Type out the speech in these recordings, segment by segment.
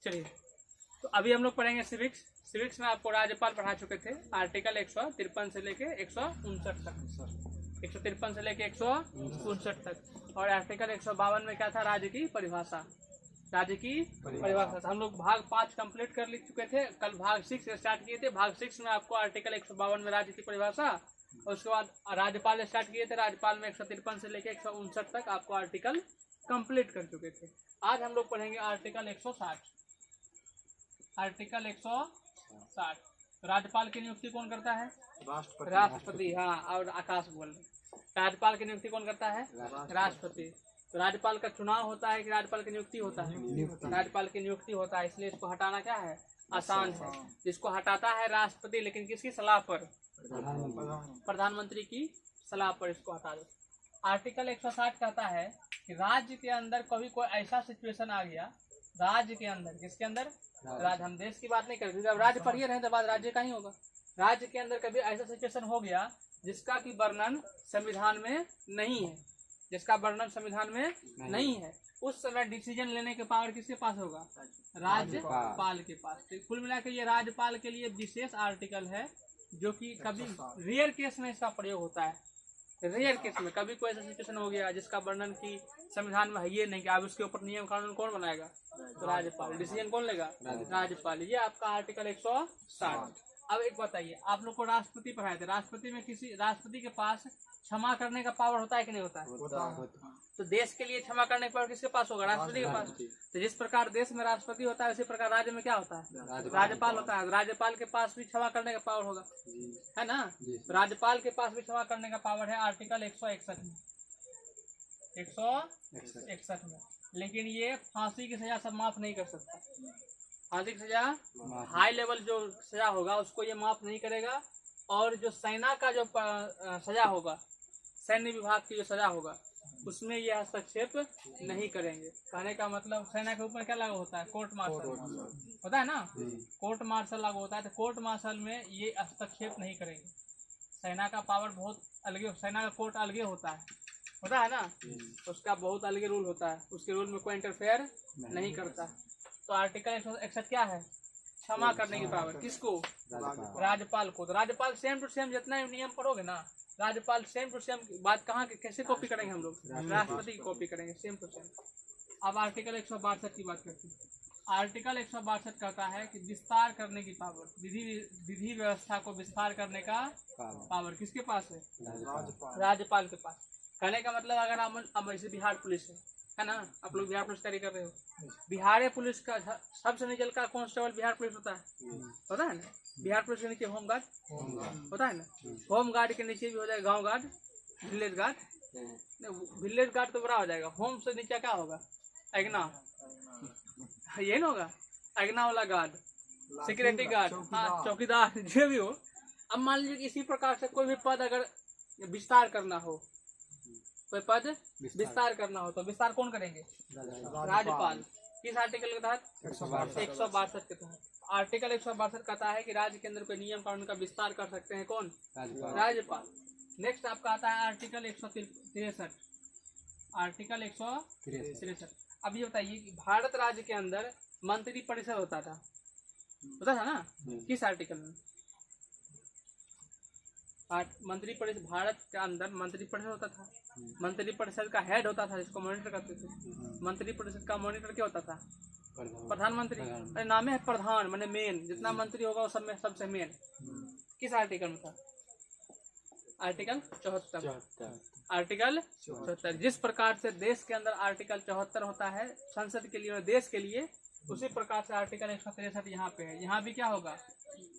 चलिए, तो अभी हम लोग पढ़ेंगे सिविक्स। सिविक्स में आपको राज्यपाल पढ़ा चुके थे, आर्टिकल 153 से लेके 159 तक, 153 से लेके 159 तक। और आर्टिकल 152 में क्या था, राज्य की परिभाषा, राज्य की परिभाषा। हम लोग भाग 5 कंप्लीट कर लिख चुके थे, कल भाग 6 स्टार्ट किए थे। भाग 6 में आपको आर्टिकल 152 में राज्य की परिभाषा, और उसके बाद राज्यपाल स्टार्ट किए थे। राज्यपाल में 153 से लेके 159 तक आपको आर्टिकल कंप्लीट कर चुके थे। आज हम लोग पढ़ेंगे आर्टिकल 160। आर्टिकल 160, राज्यपाल की नियुक्ति कौन करता है? राष्ट्रपति। हाँ, और आकाश बोल रहे, राज्यपाल की नियुक्ति कौन करता है? राष्ट्रपति। तो राज्यपाल का चुनाव होता है कि राज्यपाल की नियुक्ति होता है? राज्यपाल की नियुक्ति होता है, इसलिए इसको हटाना क्या है, आसान है। जिसको हटाता है राष्ट्रपति, लेकिन किसकी सलाह पर? प्रधानमंत्री की सलाह पर इसको हटा दो। आर्टिकल 160 कहता है कि राज्य के अंदर कभी कोई ऐसा सिचुएशन आ गया, राज्य के अंदर, किसके अंदर? राज्य। हम देश की बात नहीं कर रहे, जब राज्य पढ़िए रहे तो बात राज्य का ही होगा। राज्य के अंदर कभी ऐसा सिचुएशन हो गया जिसका की वर्णन संविधान में नहीं है, जिसका वर्णन संविधान में नहीं है, उस समय डिसीजन लेने के पावर किसके पास होगा? राज्यपाल के पास। तो कुल मिलाकर ये राज्यपाल के लिए विशेष आर्टिकल है, जो कि कभी रेयर केस में इसका प्रयोग होता है। रेयर केस में कभी कोई ऐसा सिचुएशन हो गया जिसका वर्णन की संविधान में है ये नहीं कि अब उसके ऊपर नियम कानून कौन बनाएगा? तो राज्यपाल। डिसीजन कौन लेगा? राज्यपाल। ये आपका आर्टिकल 160। अब एक बताइए, आप लोग को राष्ट्रपति पढ़ाए थे, राष्ट्रपति में किसी राष्ट्रपति के पास क्षमा करने का पावर होता है कि नहीं होता है? तो देश के लिए क्षमा करने का पावर किसके पास होगा? राष्ट्रपति के पास। तो जिस प्रकार देश में राष्ट्रपति होता है, उसी प्रकार राज्य में क्या होता है? राज्यपाल होता है। राज्यपाल के पास भी क्षमा करने का पावर होगा, है ना? राज्यपाल के पास भी क्षमा करने का पावर है आर्टिकल 161 में, 161 में। लेकिन ये फांसी की सजा सब माफ नहीं कर सकता। फांसी की सजा, हाई लेवल जो सजा होगा उसको ये माफ नहीं करेगा। और जो सेना का जो सजा होगा, सैन्य विभाग की जो सजा होगा, उसमें ये हस्तक्षेप नहीं करेंगे। कहने का मतलब सेना के ऊपर क्या लागू होता है? कोर्ट मार्शल होता है ना, कोर्ट मार्शल लागू होता है। तो कोर्ट मार्शल में ये हस्तक्षेप नहीं करेंगे। सेना का पावर बहुत अलग, सेना का कोर्ट अलग होता है ना, उसका बहुत अलग रूल होता है, उसके रूल में कोई इंटरफेयर नहीं करता। तो आर्टिकल 161 क्या है? क्षमा करने की पावर। किसको? राज्यपाल को। तो राज्यपाल सेम टू सेम जितना नियम पढ़ोगे ना, राज्यपाल सेम टू सेम बात कहाँ कैसे कॉपी करेंगे हम लोग? राष्ट्रपति की कॉपी करेंगे, सेम टू सेम। अब आर्टिकल 162 की बात करते हैं। आर्टिकल 162 कहता है कि विस्तार करने की पावर, विधि व्यवस्था को विस्तार करने का पावर किसके पास है? राज्यपाल के पास। कहने का मतलब अगर हम जैसे बिहार पुलिस है ना, आप लोग बिहार पुलिस तैयारी कर रहे हो, बिहार पुलिस का सबसे नीचे का कांस्टेबल बिहार पुलिस होता है ना। बिहार पुलिस के नीचे होम गार्ड होता है ना, होम गार्ड के नीचे भी हो जाएगा गांव guard, village guard. Village guard तो बड़ा हो जाएगा। होम से नीचे क्या होगा? अगना, ये ना होगा, अगना वाला गार्ड, सिक्योरिटी गार्ड, हाँ, चौकीदार, जो भी हो। अब मान लीजिए इसी प्रकार से कोई भी पद अगर विस्तार करना हो, कोई पद विस्तार करना हो, तो विस्तार कौन करेंगे? राज्यपाल। किस आर्टिकल के तहत? 162 के तहत। आर्टिकल 162 कहता है कि राज्य के अंदर कोई नियम कानून का विस्तार कर सकते हैं कौन? राज्यपाल। नेक्स्ट आपका आता है आर्टिकल 163। आर्टिकल 163। अब ये बताइए कि भारत राज्य के अंदर मंत्री परिषद होता था ना, किस आर्टिकल में? मंत्री परिषद, भारत के अंदर मंत्री परिषद होता था। मंत्री परिषद का हेड होता था, जिसको मॉनिटर करते थे। मंत्री परिषद का मॉनिटर क्या होता था? प्रधानमंत्री। अरे नाम है प्रधान, माने मेन, जितना मंत्री होगा वो सब में सबसे मेन। किस आर्टिकल में था? आर्टिकल 74। आर्टिकल 74। जिस प्रकार से देश के अंदर आर्टिकल 74 होता है संसद के लिए और देश के लिए, उसी प्रकार से आर्टिकल 163 यहाँ पे है। यहाँ भी क्या होगा?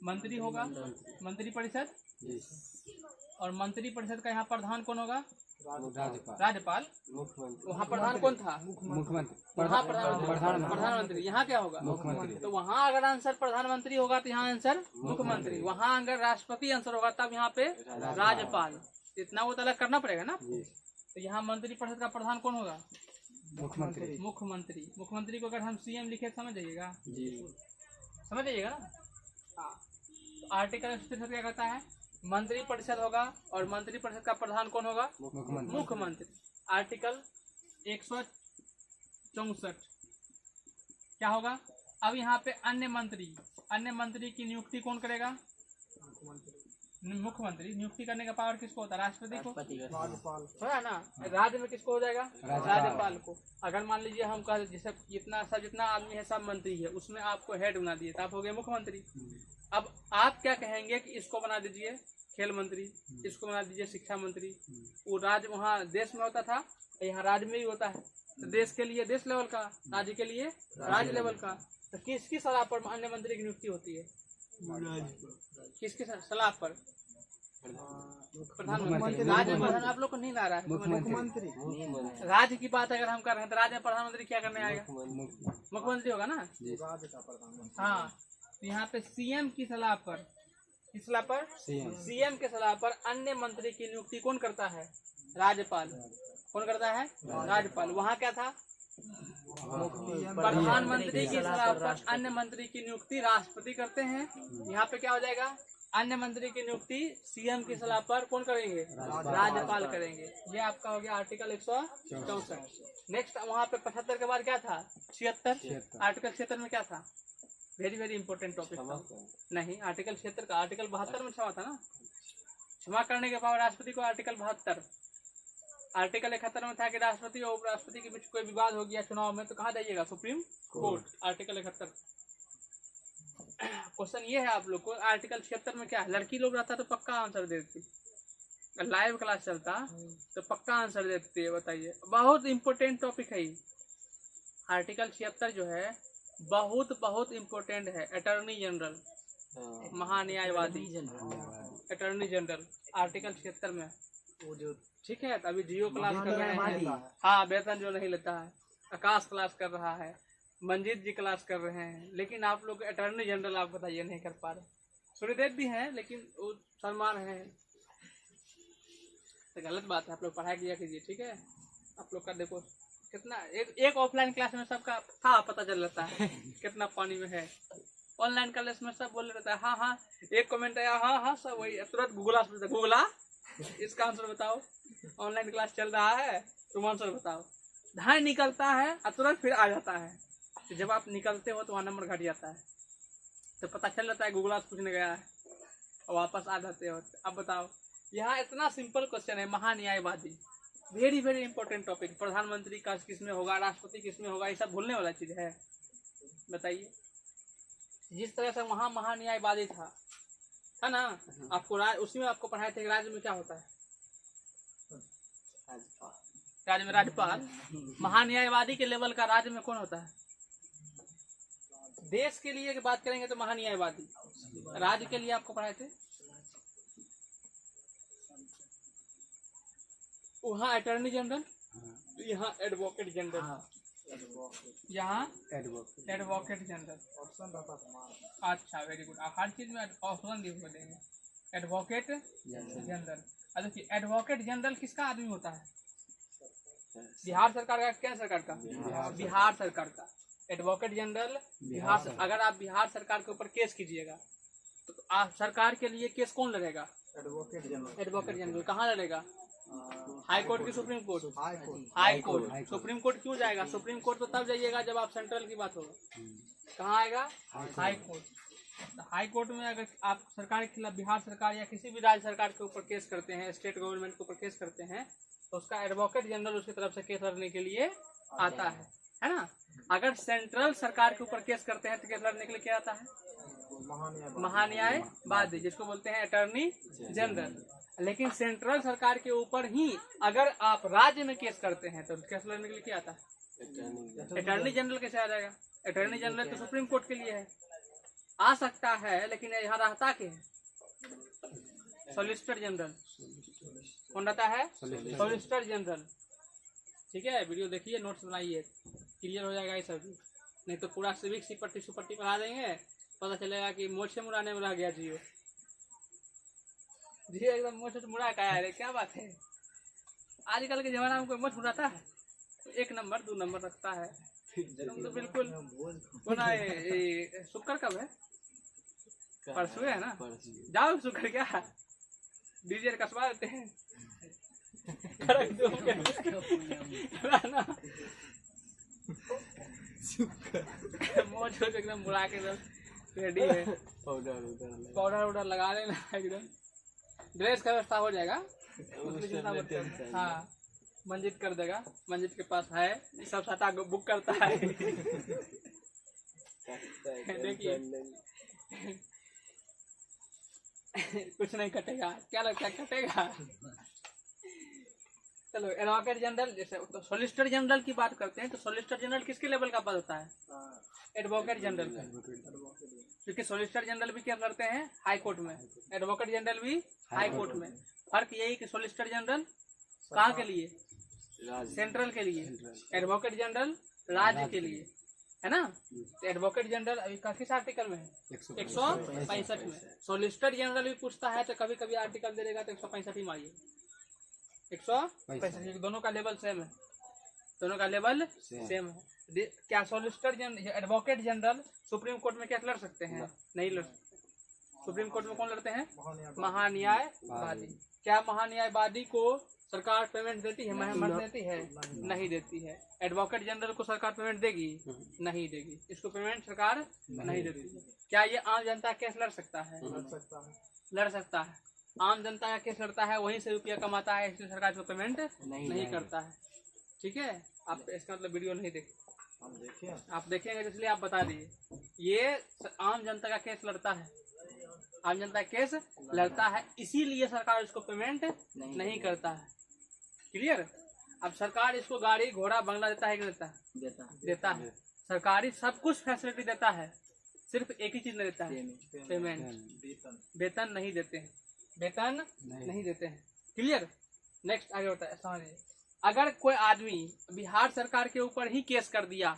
मंत्री होगा, मंत्री परिषद। और मंत्री परिषद का यहाँ प्रधान कौन होगा? राज्यपाल। वहाँ प्रधान कौन था? मुख्यमंत्री। वहाँ प्रधानमंत्री। यहाँ क्या होगा? मुख्यमंत्री। तो वहाँ अगर आंसर प्रधानमंत्री होगा तो यहाँ आंसर मुख्यमंत्री। वहाँ अगर राष्ट्रपति आंसर होगा तब यहाँ पे राज्यपाल। इतना वो तो अलग करना पड़ेगा ना। तो यहाँ मंत्री परिषद का प्रधान कौन होगा? मुख्यमंत्री। मुख्यमंत्री। मुख्यमंत्री को अगर हम सीएम लिखे समझ जाइएगा, समझ जाइएगा ना। हाँ, आर्टिकल 163 क्या कहता है? मंत्री परिषद होगा और मंत्री परिषद का प्रधान कौन होगा? मुख्यमंत्री। आर्टिकल 164 क्या होगा? अब यहाँ पे अन्य मंत्री की नियुक्ति कौन करेगा? मुख्यमंत्री। नियुक्ति करने का पावर किसको होता है? राष्ट्रपति को, है ना। राज्य में किसको हो जाएगा? राज्यपाल को। अगर मान लीजिए हम कह जैसे जितना आदमी है सब मंत्री है, उसमें आपको हेड बना दिए तो आप हो गए मुख्यमंत्री। अब आप क्या कहेंगे कि इसको बना दीजिए खेल मंत्री, इसको बना दीजिए शिक्षा मंत्री। वो राज्य वहाँ देश में होता था, यहाँ राज्य में ही होता है। तो देश के लिए देश लेवल का, राज्य के लिए राज्य लेवल का। तो किसकी सलाह पर अन्य मंत्री की नियुक्ति होती है? किसकी सलाह पर? प्रधानमंत्री। राज्य में आप लोग को नहीं ला रहा है मुख्यमंत्री। राज्य की बात अगर हम कर रहे हैं तो राज्य में प्रधानमंत्री क्या करने आएगा? मुख्यमंत्री होगा ना। हाँ, तो यहाँ पे सीएम की सलाह पर, किस सलाह पर? सीएम के सलाह पर अन्य मंत्री की नियुक्ति कौन करता है? राज्यपाल। कौन करता है? राज्यपाल। वहाँ क्या था? प्रधानमंत्री की सलाह पर अन्य मंत्री की नियुक्ति राष्ट्रपति करते हैं। यहाँ पे क्या हो जाएगा? अन्य मंत्री की नियुक्ति सीएम की सलाह पर कौन करेंगे? राज्यपाल करेंगे। ये आपका हो गया आर्टिकल 164। नेक्स्ट वहाँ पे 75 के बाद क्या था? 76। आर्टिकल 76 में क्या था? वेरी इंपोर्टेंट टॉपिक था। नहीं, आर्टिकल 76 का आर्टिकल 72 में क्षमा था ना, क्षमा करने के पावर राष्ट्रपति को। आर्टिकल 72। आर्टिकल 71 में था कि राष्ट्रपति और उपराष्ट्रपति के बीच कोई विवाद हो गया चुनाव में तो कहाँ जाइएगा? Supreme court. आर्टिकल 71। क्वेश्चन ये है आप लोग को, आर्टिकल 76 में क्या है? लड़की लोग रहता तो पक्का आंसर देती, लाइव क्लास चलता तो पक्का आंसर देती है। बताइए, बहुत इंपोर्टेंट टॉपिक है ये। आर्टिकल 76 जो है बहुत इंपोर्टेंट है। अटॉर्नी जनरल, महान्यायवादी, अटॉर्नी जनरल आर्टिकल 76 में। ठीक है, अभी जियो क्लास कर रहे हैं। हाँ, वेतन जो नहीं लेता है। आकाश क्लास कर रहा है, मंजीत जी क्लास कर रहे हैं, लेकिन आप लोग अटॉर्नी जनरल आप बताइए नहीं कर पा रहे। सूर्यदेव भी हैं लेकिन वो सलमान है, तो गलत बात है। आप लोग पढ़ाई किया कीजिए, ठीक है। आप लोग का देखो कितना एक ऑफलाइन क्लास में सबका था पता चल जाता है कितना पानी में है। ऑनलाइन क्लास में सब बोल रहता है हाँ हाँ, एक कमेंट आया हाँ हाँ, सब वही तुरंत गूगला इसका आंसर बताओ। ऑनलाइन क्लास चल रहा है, तुम आंसर बताओ। ढाई निकलता है और तुरंत फिर आ जाता है। तो जब आप निकलते हो तो वहाँ नंबर घट जाता है, तो पता चल जाता है गूगल पूछने गया है और वापस आ जाते हो। अब बताओ, यहाँ इतना सिंपल क्वेश्चन है। महान्यायवादी, वेरी इंपॉर्टेंट टॉपिक। प्रधानमंत्री का किसमें होगा, राष्ट्रपति किसमें होगा, ये सब भूलने वाला चीज है। बताइए, जिस तरह से वहाँ महान्यायवादी था, है ना। आपको उसी में आपको पढ़ाए थे राज्य में क्या होता है? राज्य में राज्यपाल। महान्यायवादी के लेवल का राज्य में कौन होता है? देश के लिए बात करेंगे तो महान्यायवादी। राज्य के लिए आपको पढ़ाए थे वहाँ अटॉर्नी जनरल, यहाँ एडवोकेट जनरल, यहाँ एडवोकेट जनरल। अच्छा, वेरी गुड। हर चीज में ऑप्शन देंगे। Advocate general. अच्छा, देखिए एडवोकेट जनरल किसका आदमी होता है? बिहार सरकार का। क्या सरकार का? बिहार सरकार का। Advocate general Bihar. अगर आप बिहार सरकार के ऊपर केस कीजिएगा तो आप सरकार के लिए केस कौन लड़ेगा? Advocate general. कहाँ लड़ेगा? हाई कोर्ट की supreme court? High court. Supreme court क्यों जाएगा? सुप्रीम कोर्ट तो तब जाइएगा जब आप सेंट्रल की बात होगा। कहाँ आएगा? High court. हाई कोर्ट में अगर आप सरकार के खिलाफ, बिहार सरकार या किसी भी राज्य सरकार के ऊपर केस करते हैं, स्टेट गवर्नमेंट के ऊपर केस करते हैं, तो उसका एडवोकेट जनरल उसकी तरफ से केस लड़ने के लिए आता है ना। अगर सेंट्रल सरकार के ऊपर केस करते हैं तो केस लड़ने के लिए क्या आता है? महान्यायवादी, जिसको बोलते हैं अटॉर्नी जनरल। लेकिन सेंट्रल सरकार के ऊपर ही अगर आप राज्य में केस करते हैं तो केस लड़ने के लिए क्या आता है? Attorney general. कैसे आ जाएगा? अटॉर्नी जनरल तो सुप्रीम कोर्ट के लिए है, आ सकता है, लेकिन यहाँ रहता क्या है? Solicitor general. कौन रहता है? Solicitor general. ठीक है, वीडियो देखिए, नोट्स बनाइए, क्लियर हो जाएगा ये सब। नहीं तो पूरा सिविक सिपट्टी सुपट्टी पढ़ा देंगे, पता चलेगा कि मोछे मुड़ाने में रह गया जियो। जियो एकदम मोछ मुड़ा का है। क्या बात है, आजकल के जमाना में कोई मोछ मुड़ाता है? एक नंबर 2 नंबर रखता है। तुम तो बिल्कुल बोला। शुक्र कब है? परसों है ना। जाओ शुक्र क्या डीजे कसवा देते हैं। मोच को एकदम बुला के एकदम रेडी है, पाउडर लगा लेना एकदम, ड्रेस का व्यवस्था हो जाएगा। हाँ मंजित कर देगा, मंजित के पास है सब साटा बुक करता है। देखिए कुछ नहीं कटेगा, क्या लगता है कटेगा? चलो एडवोकेट जनरल, जैसे तो सॉलिसिटर जनरल की बात करते हैं तो सॉलिसिटर जनरल किसके लेवल का पद होता है? एडवोकेट जनरल का, क्योंकि सॉलिसिटर जनरल भी क्या करते हैं? हाई कोर्ट में, एडवोकेट जनरल भी हाई कोर्ट में। फर्क यही कि सॉलिसिटर जनरल कहाँ के लिए? सेंट्रल के लिए, एडवोकेट जनरल राज्य के लिए, है ना। तो एडवोकेट जनरल अभी किस आर्टिकल में है? 165 में। सॉलिसिटर जनरल भी पूछता है तो कभी कभी आर्टिकल दे देगा तो 165 ही मारिए, 165। दोनों का लेवल सेम है, दोनों का लेवल सेम है। क्या solicitor general, advocate general supreme court में क्या लड़ सकते हैं? नहीं लड़ सकते। सुप्रीम कोर्ट में कौन लड़ते हैं? महान्यायवादी। क्या महान्यायवादी को सरकार पेमेंट देती है? महमत देती है? नहीं देती है। एडवोकेट जनरल को सरकार पेमेंट देगी? नहीं देगी, इसको पेमेंट सरकार नहीं देती है। क्या ये आम जनता केस लड़ सकता है? लड़ सकता है। आम जनता का केस लड़ता है, वहीं से रुपया कमाता है, इसलिए सरकार को पेमेंट नहीं करता है। ठीक है, आप इसका मतलब वीडियो नहीं देखें, आप देखेंगे इसलिए आप बता दिए। ये आम जनता का केस लड़ता है, आम जनता केस लड़ता है, इसीलिए सरकार इसको पेमेंट नहीं करता है। क्लियर? अब सरकार इसको गाड़ी घोड़ा बंगला देता है कि देता है। सरकारी सब कुछ फैसिलिटी देता है, सिर्फ एक ही चीज नहीं देता है, पेमेंट। वेतन नहीं देते हैं, वेतन नहीं देते हैं। क्लियर? नेक्स्ट आगे होता है, समझिए। अगर कोई आदमी बिहार सरकार के ऊपर ही केस कर दिया,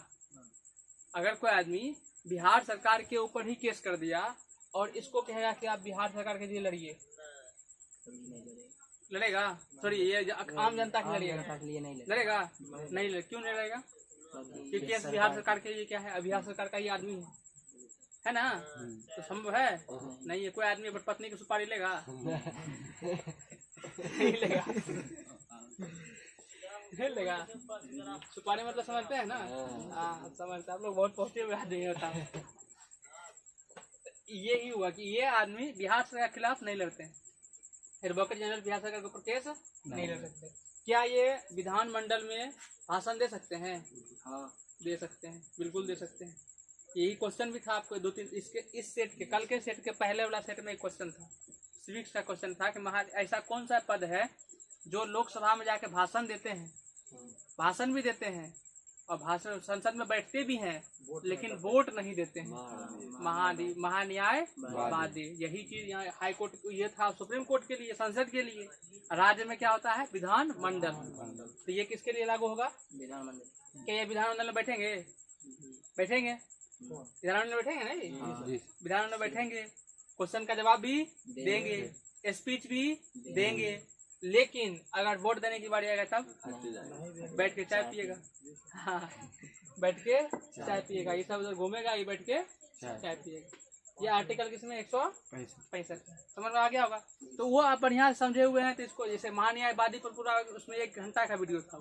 अगर कोई आदमी बिहार सरकार के ऊपर ही केस कर दिया और इसको कहेगा कि आप बिहार सरकार के लिए लड़िए, लड़ेगा? सॉरी, ये आम जनता के लिए लड़ेगा? नहीं लड़ेगा। क्यों नहीं लड़ेगा? क्योंकि केस बिहार सरकार के लिए क्या है? बिहार सरकार का ही आदमी है ना, तो संभव है? नहीं है। कोई आदमी पत्नी की सुपारी लेगा? नहीं लेगा, नहीं लेगा। सुपारी मतलब समझते हैं ना? हाँ समझते। आप लोग बहुत पॉजिटिव आदमी होता है। ये ही हुआ कि ये आदमी बिहार सरकार के खिलाफ नहीं लड़ते हैं। एडवोकेट जनरल बिहार सरकार के ऊपर केस नहीं लड़ सकते। क्या ये विधानमंडल में भाषण दे सकते हैं? हाँ दे सकते हैं, बिल्कुल दे सकते हैं। यही क्वेश्चन भी था आपको दो तीन, इसके इस सेट के, कल के सेट के पहले वाला सेट में एक क्वेश्चन था, सिविक्स का क्वेश्चन था कि ऐसा कौन सा पद है जो लोकसभा में जाके भाषण देते हैं, भाषण भी देते हैं और भाषण संसद में बैठते भी हैं, लेकिन वोट नहीं देते हैं? महान्यायवादी। यही चीज यहाँ हाई कोर्ट ये था, सुप्रीम कोर्ट के लिए, संसद के लिए। राज्य में क्या होता है? विधानमंडल। तो ये किसके लिए लागू होगा? विधानमंडल। क्या ये विधानमंडल में बैठेंगे? बैठेंगे विधानमंडल में बैठेंगे? नहीं, विधानमंडल में बैठेंगे, क्वेश्चन का जवाब भी देंगे, स्पीच भी देंगे, लेकिन अगर वोट देने की बारी आएगा तब बैठ के चाय पिएगा। हाँ बैठ के चाय पिएगा, ये सब घूमेगा, ये बैठ के चाय पिएगा। ये आर्टिकल किसमें? 165। समझ में आ गया होगा? तो वो आप बढ़िया समझे हुए हैं। तो इसको जैसे महान्यायवादी पर पूरा उसमें 1 घंटा का वीडियो था,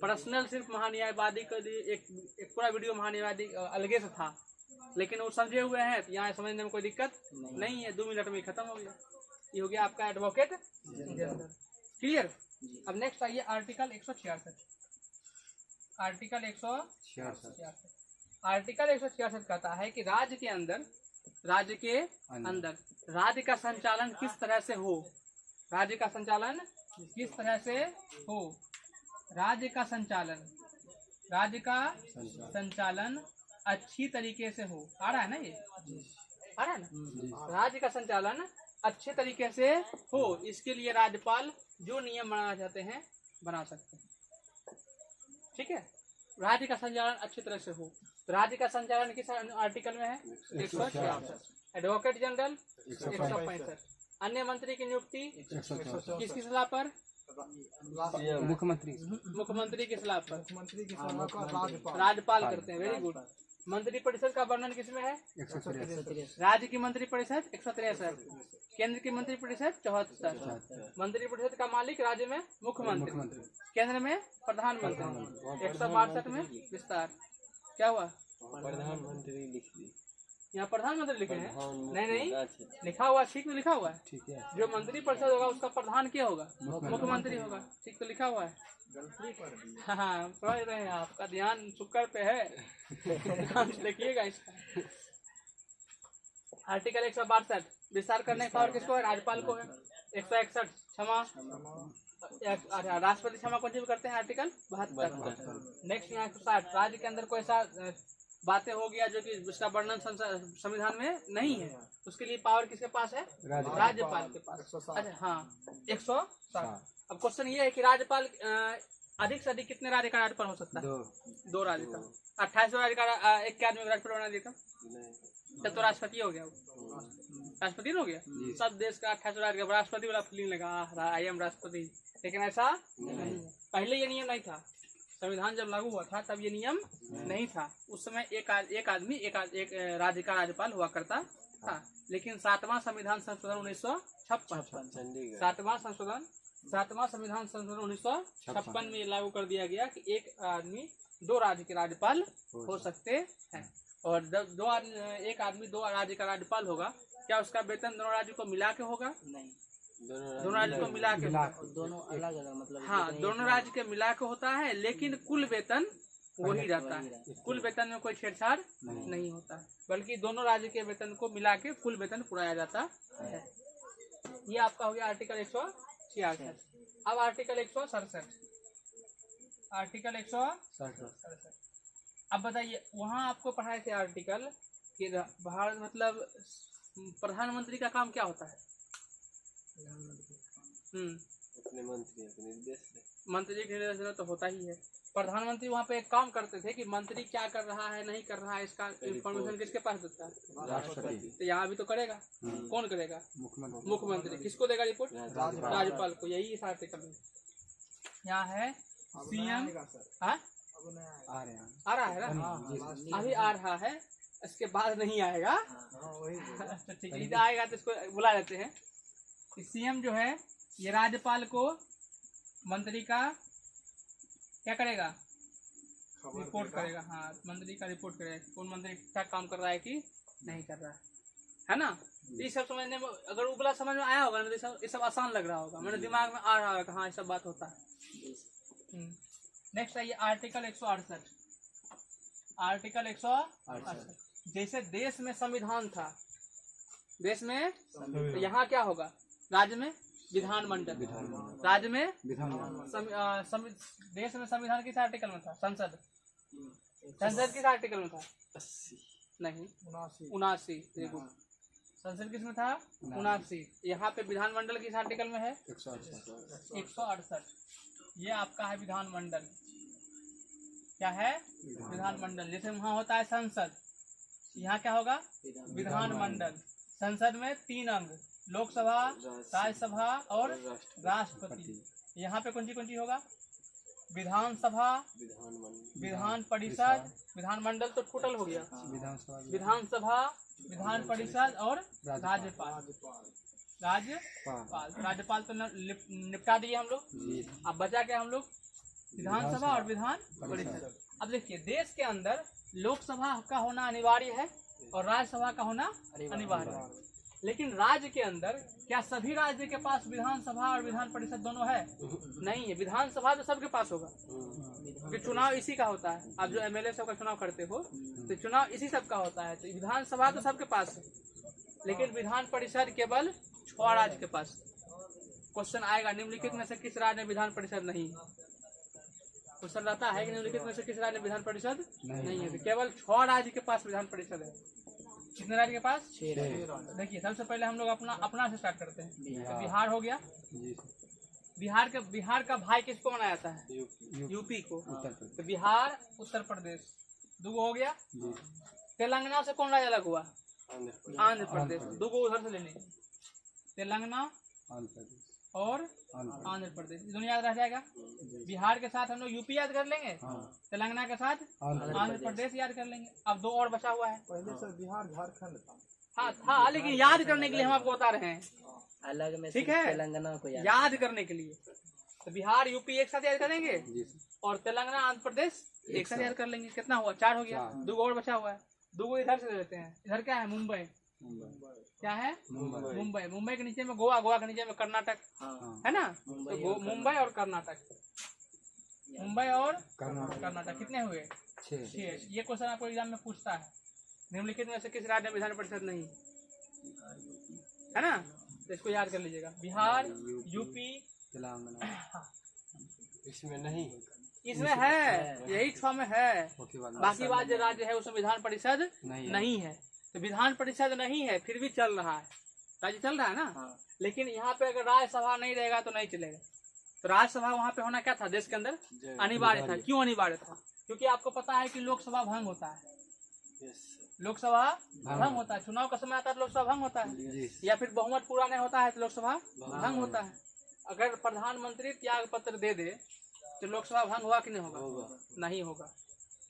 पर्सनल सिर्फ महान्यायवादी का एक पूरा वीडियो महान्यायवादी अलगे से था, लेकिन वो समझे हुए हैं तो यहाँ समझने में कोई दिक्कत नहीं है। 2 मिनट में खत्म हो गया। ये हो गया आपका एडवोकेट जनरल। क्लियर? अब नेक्स्ट आइए आर्टिकल 166। आर्टिकल 166, आर्टिकल 166 कहता है कि राज्य के अंदर राज्य का संचालन किस तरह से हो। राज्य का संचालन किस तरह से हो? राज्य का संचालन अच्छी तरीके से हो। आ रहा है ना? ये आ रहा है ना? राज्य का संचालन अच्छे तरीके से हो, इसके लिए राज्यपाल जो नियम बनाना चाहते हैं बना सकते हैं। ठीक है? राज्य का संचालन अच्छी तरह से हो। तो राज्य का संचालन किस आर्टिकल में है? 166। Advocate general 165। अन्य मंत्री की नियुक्ति किसकी सलाह पर? मुख्यमंत्री की सलाह पर राज्यपाल करते हैं। Very good. मंत्री परिषद का वर्णन किसमें है? 163। राज्य की मंत्री परिषद 163, केंद्र की मंत्री परिषद 74। मंत्री परिषद का मालिक राज्य में मुख्यमंत्री, केंद्र में प्रधानमंत्री। 162 में विस्तार। क्या हुआ? प्रधानमंत्री लिख दी। यहाँ प्रधानमंत्री लिखे हैं? प्रधानमंत्री नहीं लिखा हुआ, ठीक तो लिखा हुआ है। ठीक है। जो मंत्री परिषद होगा उसका प्रधान क्या होगा? मुख्यमंत्री होगा। ठीक तो लिखा हुआ है। हाँ समझ रहे हैं, आपका ध्यान शुक्र पे है। ध्यान से देखिएगा इसका। आर्टिकल 162 विस्तार करने का पावर किसको है? राज्यपाल को है। 161 क्षमा, राष्ट्रपति क्षमा कौन सी भी करते हैं? आर्टिकल 72। नेक्स्ट यहाँ 160 राज्य के अंदर कोई ऐसा बातें हो गया जो कि उसका वर्णन संविधान में नहीं है, उसके लिए पावर किसके पास है? राज्यपाल के पास। अच्छा हाँ 160। अब क्वेश्चन ये है कि राज्यपाल अधिक से अधिक कितने राज्य का राज्यपाल हो सकता है? 2 राज्य का। 28 राज्य का एक आदमी का राज्यपाल बना देता तब तो राष्ट्रपति हो गया। राष्ट्रपति हो गया। सब देश का 28 राज्य का राष्ट्रपति वाला फीलिंग लगा, आई एम राष्ट्रपति। लेकिन ऐसा नहीं है। पहले ये नियम नहीं था। संविधान जब लागू हुआ था तब ये नियम नहीं था। उस समय एक आदमी एक राज्य का राज्यपाल हुआ करता था। लेकिन 7वां संविधान संशोधन 1956 7वां संविधान संशोधन 1956 में लागू कर दिया गया कि एक आदमी 2 राज्य के राज्यपाल हो सकते हैं। और एक आदमी 2 राज्य का राज्यपाल होगा, क्या उसका वेतन दोनों राज्यों को मिला के होगा? नहीं, दोनों राज्य को मिला के दोनों अलग अलग मतलब। हाँ दोनों राज्य के मिला के होता है, लेकिन कुल वेतन वही रहता है। कुल वेतन में कोई छेड़छाड़ नहीं होता, बल्कि दोनों राज्य के वेतन को मिला के कुल वेतन पुराया जाता है। ये आपका हो गया आर्टिकल 166। अब आर्टिकल 167। आर्टिकल 167। अब बताइए, वहाँ आपको पढ़ाए थे आर्टिकल कि भारत मतलब प्रधानमंत्री का काम क्या होता है? अपने मंत्री के निर्देशन तो होता ही है। प्रधानमंत्री वहाँ पे एक काम करते थे कि मंत्री क्या कर रहा है नहीं कर रहा है इसका इंफॉर्मेशन किसके पास देता है? राष्ट्रपति। तो यहाँ भी तो करेगा। कौन करेगा? मुख्यमंत्री। किसको देगा रिपोर्ट? राज्यपाल को। यही इस आर्टिकल में यहाँ है। सीएम आ रहा है ना? अभी आ रहा है, इसके बाद नहीं आएगा। ठीक है, आएगा तो इसको बुला लेते हैं। सीएम जो है ये राज्यपाल को मंत्री का क्या करेगा? रिपोर्ट करेगा। हाँ मंत्री का रिपोर्ट करेगा, कौन मंत्री ठीक ठाक काम कर रहा है कि नहीं कर रहा है ना? ये सब समझने में अगर उबला समझ में आया होगा ना तो ये सब आसान लग रहा होगा, मेरे दिमाग में आ रहा होगा हाँ ये सब बात होता है। नेक्स्ट आइए आर्टिकल 168। आर्टिकल 168 जैसे देश में संविधान था, देश में तो यहाँ क्या होगा? राज्य में विधानमंडल, राज्य में देश में संविधान किस आर्टिकल में था? संसद किस आर्टिकल में था? 80 नहीं 79। देखो संसद किस में था? 79। यहाँ पे विधानमंडल किस आर्टिकल में है? 168। ये आपका है विधानमंडल। क्या है? विधानमंडल। जैसे वहाँ होता है संसद, यहाँ क्या होगा? विधानमंडल। संसद में 3 अंग, लोकसभा, राज्यसभा और राष्ट्रपति। यहाँ पे कौन सी होगा? विधानसभा, विधान परिषद, विधानमंडल तो टोटल हो गया। विधानसभा, विधान परिषद और राज्यपाल। राज्यपाल तो निपटा दिए हम लोग। अब बचा क्या हम लोग? विधानसभा और विधान परिषद। अब देखिए देश के अंदर लोकसभा का होना अनिवार्य है और राज्यसभा का होना अनिवार्य है, लेकिन राज्य के अंदर क्या सभी राज्य के पास विधानसभा और विधान परिषद दोनों है? नहीं है। विधानसभा तो सबके पास होगा क्योंकि चुनाव इसी का होता है। आप जो एमएलए सब का चुनाव करते हो तो चुनाव इसी सब का होता है। तो विधानसभा तो सबके पास है, लेकिन विधान परिषद केवल 6 राज्य के पास। क्वेश्चन आएगा निम्नलिखित में से किस राज्य में विधान परिषद नहीं? क्वेश्चन रहता है कि निम्नलिखित में से किस राज्य में विधान परिषद नहीं है? तो केवल 6 राज्य के पास विधान परिषद है। कितने राज्य के पास? 6। देखिए सबसे पहले हम लोग अपना से स्टार्ट करते हैं। तो बिहार हो गया। बिहार का भाई किसको माना जाता है? यूपी को। तो बिहार, उत्तर प्रदेश 2 हो गया। तेलंगाना से कौन राज्य अलग हुआ? आंध्र प्रदेश। 2 उधर से ले लीजिए, तेलंगाना और आंध्र प्रदेश। दोनों याद रह जाएगा। बिहार के साथ हम लोग यूपी याद कर लेंगे, तेलंगाना के साथ आंध्र प्रदेश याद कर लेंगे। अब 2 और बचा हुआ है। पहले सर बिहार झारखंड था। हाँ था, लेकिन याद करने के लिए हम आपको बता रहे हैं अलग में। ठीक है, तेलंगाना को याद करने के लिए। तो बिहार यूपी एक साथ याद करेंगे जी सर। और तेलंगाना आंध्र प्रदेश एक साथ याद कर लेंगे। कितना हुआ? 4 हो गया। 2 और बचा हुआ है, 2 इधर से ले लेते हैं। इधर क्या है? मुंबई। क्या है? मुंबई। मुंबई के नीचे में गोवा, गोवा के नीचे में कर्नाटक, है ना? तो मुंबई और कर्नाटक, मुंबई और कर्नाटक कितने हुए? 6। ये क्वेश्चन आपको एग्जाम में पूछता है, निम्नलिखित में से किस राज्य में विधान परिषद नहीं, है ना? तो इसको याद कर लीजिएगा। बिहार, यूपी, तेलंगाना इसमें नहीं, इसमें है, यही 6 में है। बाकी बात जो राज्य है उसमें विधान परिषद नहीं है। तो विधान परिषद नहीं है फिर भी चल रहा है, राज्य चल रहा है ना। लेकिन यहाँ पे अगर राज्यसभा नहीं रहेगा तो नहीं चलेगा। तो राज्यसभा वहाँ पे होना क्या था? देश के अंदर अनिवार्य था। क्यों अनिवार्य था? क्योंकि आपको पता है कि लोकसभा भंग होता है, लोकसभा भंग होता है। चुनाव का समय आता है तो लोकसभा भंग होता है, या फिर बहुमत पूरा नहीं होता है तो लोकसभा भंग होता है। अगर प्रधानमंत्री त्याग पत्र दे दे तो लोकसभा भंग हुआ कि नहीं होगा? नहीं होगा।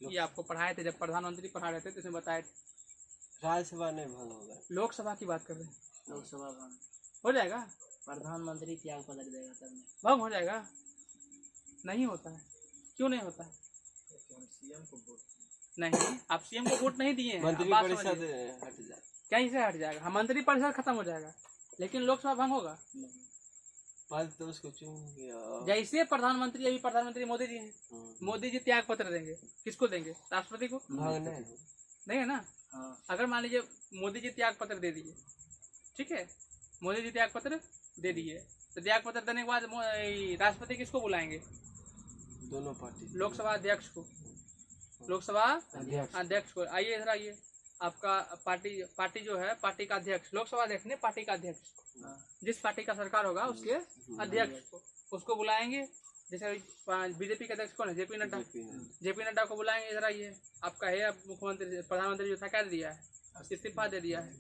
ये आपको पढ़ाए थे जब प्रधानमंत्री पढ़ा रहे थे तो इसमें बताए थे। राज्यसभा नहीं भंग होगा, लोकसभा की बात कर रहे हैं। लोकसभा भंग हो जाएगा, प्रधानमंत्री त्याग पत्र देगा तब भंग हो जाएगा। नहीं होता है। क्यों नहीं होता है? नहीं, आप सीएम को वोट नहीं दिए हैं। मंत्री बात परिषद समझिए। हट जाए। कैसे हट जाएगा? हाँ, मंत्री परिषद खत्म हो जाएगा लेकिन लोकसभा भंग होगा। पद तो उसको चुन गया। जैसे प्रधानमंत्री, अभी प्रधानमंत्री मोदी जी हैं, मोदी जी त्याग पत्र देंगे, किसको देंगे? राष्ट्रपति को। भंग नहीं, नहीं है ना। अगर मान लीजिए मोदी जी त्याग पत्र दे दिए, ठीक है, मोदी जी त्याग पत्र दे दिए, तो त्याग पत्र देने के बाद राष्ट्रपति किसको बुलाएंगे? दोनों पार्टी, लोकसभा अध्यक्ष को, लोकसभा अध्यक्ष को। आइए इधर आइए। आपका पार्टी जो है, पार्टी का अध्यक्ष, लोकसभा अध्यक्ष नहीं, पार्टी का अध्यक्ष, जिस पार्टी का सरकार होगा उसके अध्यक्ष को, उसको बुलाएंगे। जैसे बीजेपी के अध्यक्ष कौन है? जेपी नड्डा। जेपी नड्डा को बुलाएंगे, इधर आइए। आपका है अब मुख्यमंत्री, प्रधानमंत्री जो था क्या दे दिया है? इस्तीफा दे दिया है।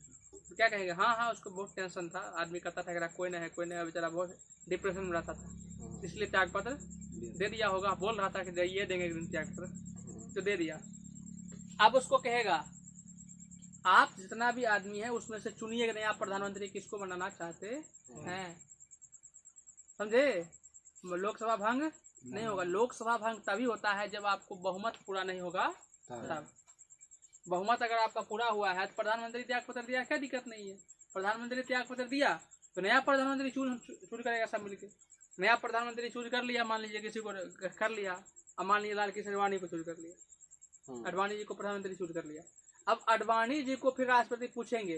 तो क्या कहेंगे? हाँ, उसको बहुत टेंशन था, आदमी कहता था कि कोई नहीं है, बेचारा बहुत डिप्रेशन में रहता था, इसलिए त्याग पत्र दे दिया होगा। बोल रहा था कि ये देंगे त्याग पत्र, तो दे दिया। अब उसको कहेगा आप जितना भी आदमी है उसमें से चुनिए नया प्रधानमंत्री किसको बनाना चाहते हैं। समझे? लोकसभा भंग नहीं होगा। लोकसभा भंग तभी होता है जब आपको बहुमत पूरा नहीं होगा तब। बहुमत अगर आपका पूरा हुआ है तो प्रधानमंत्री त्याग पत्र दिया, क्या दिक्कत नहीं है। प्रधानमंत्री त्याग पत्र दिया तो नया प्रधानमंत्री चूज करेगा सब मिलके। नया प्रधानमंत्री चूज कर लिया, मान लीजिए किसी को कर लिया, अब मान लीजिए लाल कृष्ण आडवाणी को चूज कर लिया, आडवाणी जी को प्रधानमंत्री चूज कर लिया। अब आडवाणी जी को फिर राष्ट्रपति पूछेंगे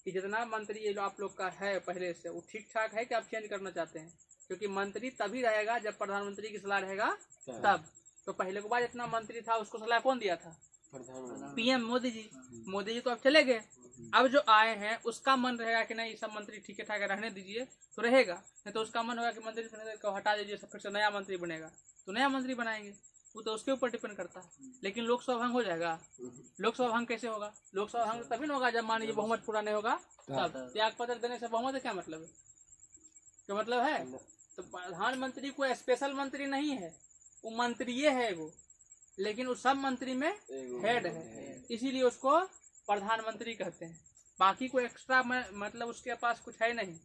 कि जितना मंत्री ये आप लोग का है पहले से वो ठीक ठाक है कि आप चेंज करना चाहते हैं, क्योंकि मंत्री तभी रहेगा जब प्रधानमंत्री की सलाह रहेगा तब। तो पहले के बाद जितना मंत्री था उसको सलाह कौन दिया था? पीएम मोदी जी। मोदी जी तो अब चले गए, अब जो आए हैं उसका मन रहेगा कि नहीं सब मंत्री ठीक ठाक रहने दीजिए तो रहेगा, नहीं तो उसका मन होगा कि मंत्री को हटा दीजिए, फिर से नया मंत्री बनेगा तो नया मंत्री बनाएंगे। वो तो उसके ऊपर डिपेंड करता है। लेकिन लोकसभा भंग हो जाएगा। लोकसभा भंग कैसे होगा? लोकसभा भंग तभी होगा जब मान लीजिए बहुमत पूरा नहीं होगा तब। त्याग पत्र देने से बहुमत क्या मतलब है? क्या मतलब है? तो प्रधानमंत्री कोई स्पेशल मंत्री नहीं है, वो मंत्री है वो, लेकिन उस सब मंत्री में हेड है, इसीलिए उसको प्रधानमंत्री कहते हैं। बाकी कोई एक्स्ट्रा मतलब उसके पास कुछ है नहीं।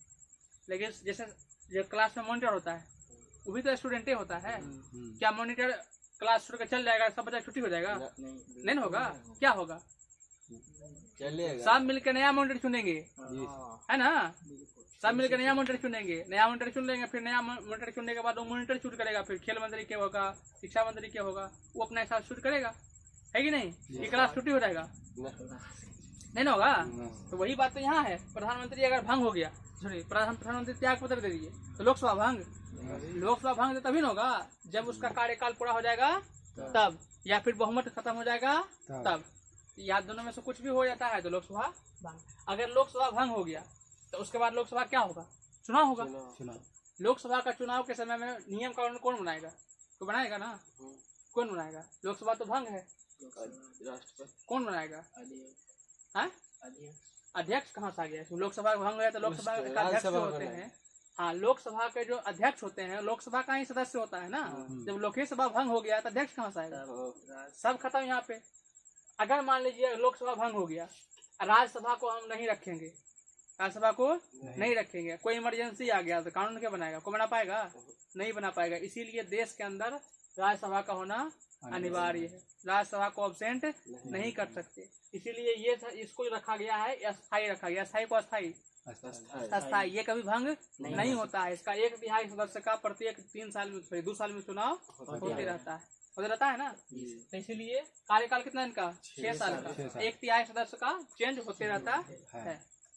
लेकिन जैसे जो क्लास में मॉनिटर होता है वो भी तो स्टूडेंट ही होता है। क्या मॉनिटर क्लास छोड़ कर चल जाएगा, सब बच्चा छुट्टी हो जाएगा? नहीं होगा। क्या होगा? चलेगा, सब मिलकर नया मॉनिटर चुनेंगे, है ना? सब मिलकर नया मॉनिटर चुनेंगे, नया मॉनिटर चुन लेंगे, फिर नया मॉनिटर चुनने के बाद वो मॉनिटर चूज करेगा, फिर खेल मंत्री क्या होगा, शिक्षा मंत्री क्या होगा, वो अपने हिसाब से चूज करेगा, है कि नहीं? ये क्लास छुट्टी हो जाएगा? नहीं ना होगा। तो वही बात तो यहाँ है। प्रधानमंत्री अगर भंग हो गया, सॉरी प्रधानमंत्री त्याग पत्र दे दिए तो लोकसभा भंग। लोकसभा भंग तभी ना होगा जब उसका कार्यकाल पूरा हो जाएगा तब, या फिर बहुमत खत्म हो जाएगा तब। या दोनों में से कुछ भी हो जाता है तो लोकसभा भंग। अगर लोकसभा भंग हो गया तो उसके बाद लोकसभा क्या होगा? चुनाव होगा। लोकसभा का चुनाव के समय में नियम कानून कौन बनाएगा? तो बनाएगा ना, कौन बनाएगा? लोकसभा तो भंग है, कौन बनाएगा? अध्यक्ष कहाँ से आ गया? लोकसभा भंग है तो लोकसभा के अध्यक्ष होते हैं। हाँ, लोकसभा के जो अध्यक्ष होते हैं, लोकसभा का ही सदस्य होता है ना। जब लोकसभा भंग हो गया तो अध्यक्ष कहाँ से आएगा? सब खत्म यहाँ पे। अगर मान लीजिए लोकसभा भंग हो गया, राज्यसभा को हम नहीं रखेंगे, राज्यसभा को नहीं रखेंगे। कोई इमरजेंसी आ गया तो कानून क्या बनाएगा? को बना पाएगा? नहीं बना पाएगा। इसीलिए देश के अंदर राज्यसभा का होना अनिवार्य है। राज्यसभा को अब्सेंट नहीं कर सकते। इसीलिए ये इसको रखा गया है, अस्थायी रखा गया। अस्थायी को अस्थायी, अस्थायी ये कभी भंग नहीं होता है। इसका 1/3 सदस्य का प्रत्येक 3 साल में 2 साल में चुनाव होते रहता है, होते रहता है ना। तो इसीलिए कार्यकाल कितना इनका? 6 साल का। 1/3 सदस्य का चेंज होते रहता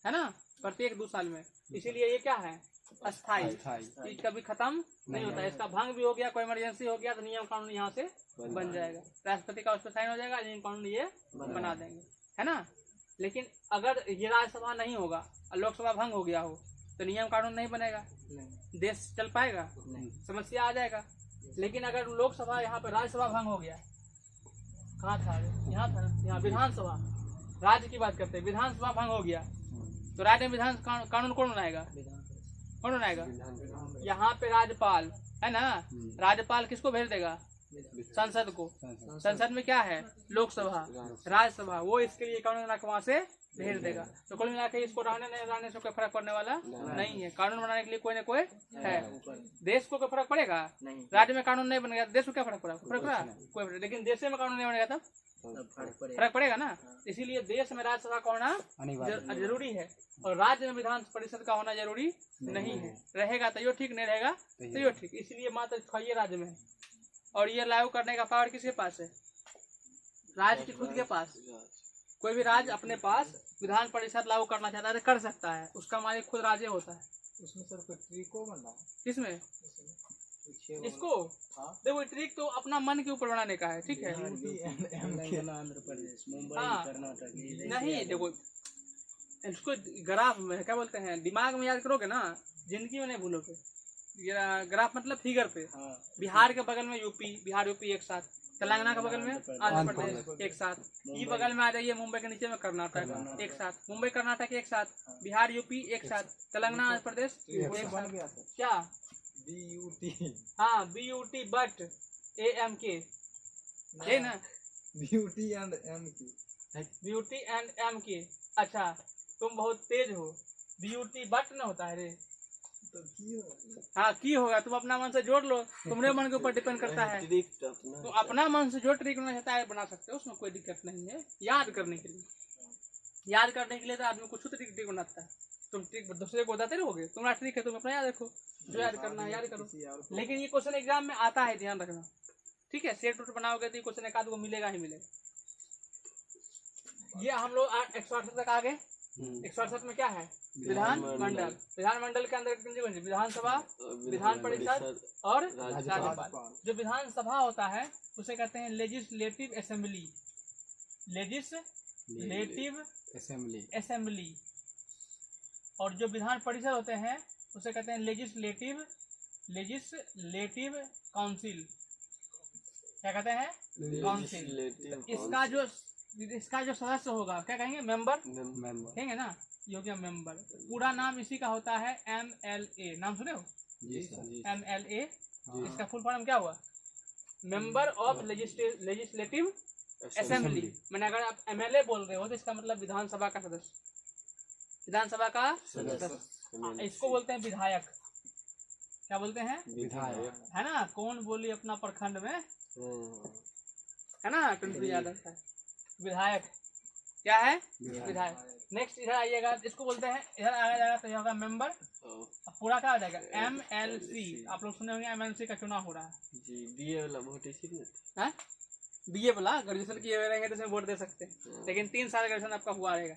है ना, प्रत्येक 2 साल में। इसीलिए ये क्या है? अस्थायी। ये कभी खत्म नहीं होता है। इसका भंग भी हो गया, कोई इमरजेंसी हो गया तो नियम कानून यहाँ से बन जाएगा। राष्ट्रपति का उस पर साइन हो जाएगा, नियम कानून ये बना देंगे, है ना। लेकिन अगर ये राज्यसभा नहीं होगा और लोकसभा भंग हो गया हो तो नियम कानून नहीं बनेगा, देश चल पाएगा, समस्या आ जाएगा। लेकिन अगर लोकसभा यहाँ पे राज्यसभा भंग हो गया, कहाँ था? यहाँ था, यहाँ विधानसभा, राज्य की बात करते हैं। विधानसभा भंग हो गया तो राज्य में विधान कानून कौन बनाएगा? कौन बनाएगा? यहाँ पे राज्यपाल है ना, राज्यपाल किसको भेज देगा? संसद को। संसद में क्या है? लोकसभा, राज्यसभा, वो इसके लिए कानून बना के वहाँ से भेज देगा। तो कुल मिला के इसको रहने नहीं रहने से कोई फर्क पड़ने वाला नहीं है। कानून बनाने के लिए कोई न कोई है। देश को कोई फर्क पड़ेगा? राज्य में कानून नहीं बनेगा, देश को क्या फर्क पड़ा? फर्क पड़ा कोई। लेकिन देश में कानून नहीं बनेगा तब फर्क पड़ेगा ना। इसीलिए देश में राज्यसभा का होना जरूरी है और राज्य में विधान परिषद का होना जरूरी नहीं है। रहेगा तो यो ठीक, नहीं रहेगा तो यो ठीक। इसलिए मात्र 6 राज्य में है और ये लागू करने का पावर किसके पास है? राज्य की खुद के पास। कोई भी राज्य अपने पास विधान परिषद लागू करना चाहता है तो कर सकता है, उसका मालिक खुद राज्य होता है। उसमें सर कोई ट्रिक को बना है? किसमें? इसको देखो, ट्रिक तो अपना मन के ऊपर बनाने का है, ठीक है। आंध्र प्रदेश, मुंबई, कर्नाटक, नहीं देखो, इसको ग्राफ में क्या बोलते हैं, दिमाग में याद करोगे ना, जिंदगी में नहीं भूलोगे। ग्राफ मतलब फिगर पे। बिहार के बगल में यूपी, बिहार यूपी एक साथ, तेलंगाना के बगल में आंध्र प्रदेश एक साथ, ये बगल में आ जाइए मुंबई के नीचे में कर्नाटक एक साथ, मुंबई कर्नाटक एक साथ, बिहार यूपी एक साथ, तेलंगाना आंध्र प्रदेश एक साथ। क्या? BUT। हाँ, BUT बट AMK, है ना? BUT and MK। BUT and MK। अच्छा, तुम बहुत तेज हो। BUT बट न होता है रे। तो की होगा? हाँ, की होगा। तुम अपना मन से जोड़ लो, तुम्हारे मन के ऊपर डिपेंड करता है। तो अपना मन से जो ट्रिक बनाना चाहता है बना सकते हो, उसमें कोई दिक्कत नहीं है। याद करने के लिए, याद करने के लिए तो आदमी कुछ ट्रिक बनाता है। तुम ट्रिक दूसरे को बताते रहोगे, तुम्हारा ट्रिक है, तुम अपना याद रखो, जो याद करना है याद करो। लेकिन ये क्वेश्चन एग्जाम में आता है, ध्यान रखना, ठीक है। सेट रूट बनाओगे तो ये क्वेश्चन एक आध को मिलेगा ही मिलेगा। ये हम लोग 168 तक आ गए। 168 में क्या है? विधानमंडल। विधानमंडल के अंदर विधानसभा, विधान परिषद और राज्यपाल। जो विधानसभा होता है उसे कहते हैं लेजिस्लेटिव असेंबली। Legislative assembly. और जो विधान परिषद होते हैं उसे कहते हैं लेजिस्लेटिव काउंसिल। क्या कहते हैं? काउंसिल। इसका जो सदस्य होगा क्या कहेंगे? मेंबर कहेंगे ना, ये हो गया मेंबर। पूरा नाम इसी का होता है MLA। नाम सुने हो? MLA। इसका फुल फॉर्म क्या हुआ? Member of legislative assembly. मैंने अगर आप MLA बोल रहे हो तो इसका मतलब विधानसभा का सदस्य, विधानसभा का सदस्य। इसको बोलते हैं विधायक। क्या बोलते हैं? विधायक, है ना। कौन बोली अपना प्रखंड में, है ना, कंट्री याद रखता है। विधायक क्या है? विधायक। नेक्स्ट इधर आइएगा, इसको बोलते हैं, इधर आया जाएगा तो यहाँ होगा मेंबर। पूरा क्या हो जाएगा? MLC। आप लोग सुने होंगे MLC का चुनाव हो रहा है। BA वाला वोट इसी में है, BA वाला ग्रेजुएशन किए हुए रहेंगे तो इसमें वोट दे सकते हैं, लेकिन 3 साल ग्रेजुएशन आपका हुआ रहेगा।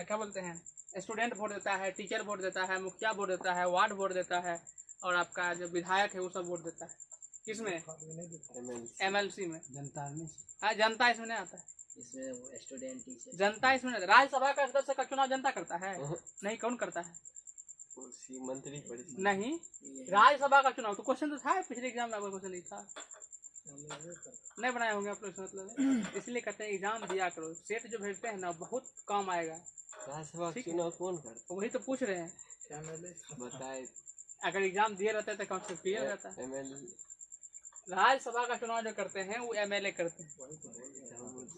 क्या बोलते हैं, स्टूडेंट वोट देता है, टीचर वोट देता है, मुखिया वोट देता है, वार्ड वोट देता है, और आपका जो विधायक है वो सब वोट देता है। किसमें? MLC में। जनता में, हाँ, जनता इसमें नहीं आता है। इसमें स्टूडेंट टीचर, जनता इसमें नहीं। राज्यसभा का सदस्य का चुनाव जनता करता है? नहीं। कौन करता है? मंत्री परिषद नहीं, राज्यसभा का चुनाव तो क्वेश्चन तो था पिछले एग्जाम में, क्वेश्चन नहीं था, नहीं बनाए होंगे आप लोग, मतलब इसलिए कहते हैं एग्जाम दिया करो। सेट जो भेजते हैं ना बहुत काम आएगा। राज्यसभा चुनाव कौन करता? वही तो पूछ रहे हैं। बताए। अगर एग्जाम दिए रहते तो कौन से क्लियर रहता है। राज्यसभा का चुनाव जो करते हैं वो एमएलए करते हैं। हम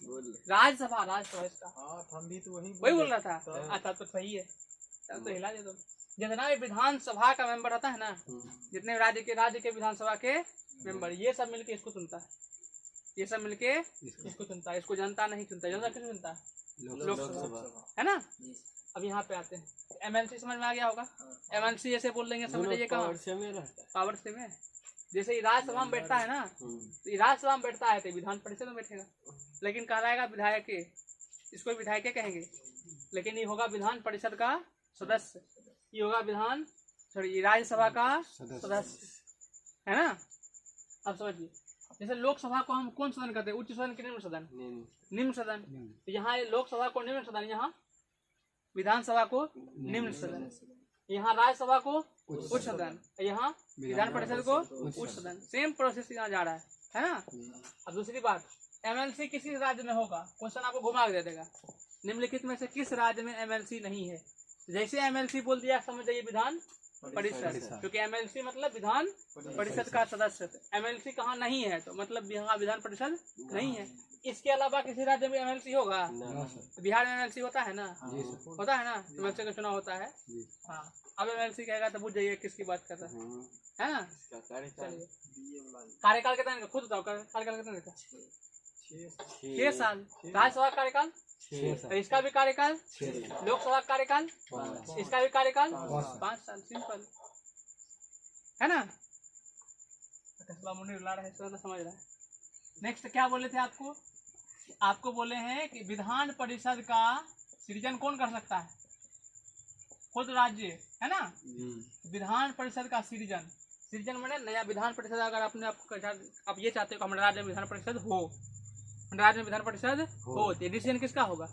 बोल रहे राज्यसभा इसका हाँ हम भी तो वही वही बोल रहा था। तो- अच्छा तो सही है, तब तो हिला दे दो। जितना भी विधानसभा का मेंबर होता है ना, जितने राज्य के विधानसभा के मेंबर, ये सब मिलके इसको चुनता है। ये सब मिलके इसको चुनता है। इसको जनता नहीं चुनता। जनता किसको चुनता है? लोकसभा, है ना। अब यहाँ पे आते हैं, एमएलसी समझ में आ गया होगा। एमएलसी ऐसे बोल देंगे, समझ लीजिए कहाँ पावर से में रहता है। पावर से में। जैसे ये राज्यसभा में बैठता है ना, तो ये राज्यसभा में बैठता है तो विधान परिषद में बैठेगा, लेकिन कहलाएगा विधायक। इसको विधायक कहेंगे, लेकिन ये होगा विधान परिषद का सदस्य। ये होगा राज्यसभा का सदस्य, है ना। अब समझिए, जैसे लोकसभा को हम कौन सदन कहते हैं? उच्च सदन के निम्न सदन? निम्न सदन। तो यहाँ लोकसभा को निम्न सदन, यहाँ विधानसभा को निम्न सदन, यहाँ राज्यसभा को उच्च सदन, यहाँ विधान परिषद को उच्च सदन। सेम प्रोसेस यहाँ जा रहा है ना। अब दूसरी बात, एमएलसी किसी राज्य में होगा, क्वेश्चन आपको घुमा के दे देगा, निम्नलिखित में से किस राज्य में एमएलसी नहीं है? जैसे एमएलसी बोल दिया, समझ जाइए विधान परिषद, क्योंकि एमएलसी मतलब विधान परिषद का सदस्य। एमएलसी कहाँ नहीं है, तो मतलब यहाँ विधान परिषद नहीं है। इसके अलावा किसी राज्य में एमएलसी होगा? बिहार में एमएलसी होता है ना, होता है ना, एमएलसी का चुनाव होता है। हाँ, अब एमएलसी कहेगा तो बुझ जाइए किसकी बात कर रहा है ना। चलिए, कार्यकाल कितना इनका खुद बताओ, कार्यकाल कितना इनका? 6 साल। राज्यसभा कार्यकाल, इसका भी कार्यकाल, लोकसभा कार्यकाल, इसका भी कार्यकाल 5 साल। सिंपल है ना। मुन्नी रुला रहा है, समझ रहा है। नेक्स्ट क्या बोले थे आपको? आपको बोले हैं कि विधान परिषद का सृजन कौन कर सकता है? खुद राज्य, है ना। विधान परिषद का सृजन मैंने नया विधान परिषद, अगर अपने आप ये चाहते हो कि हमारे राज्य में विधान परिषद हो, राज्य में विधान परिषद हो, तो डिसीजन किसका होगा?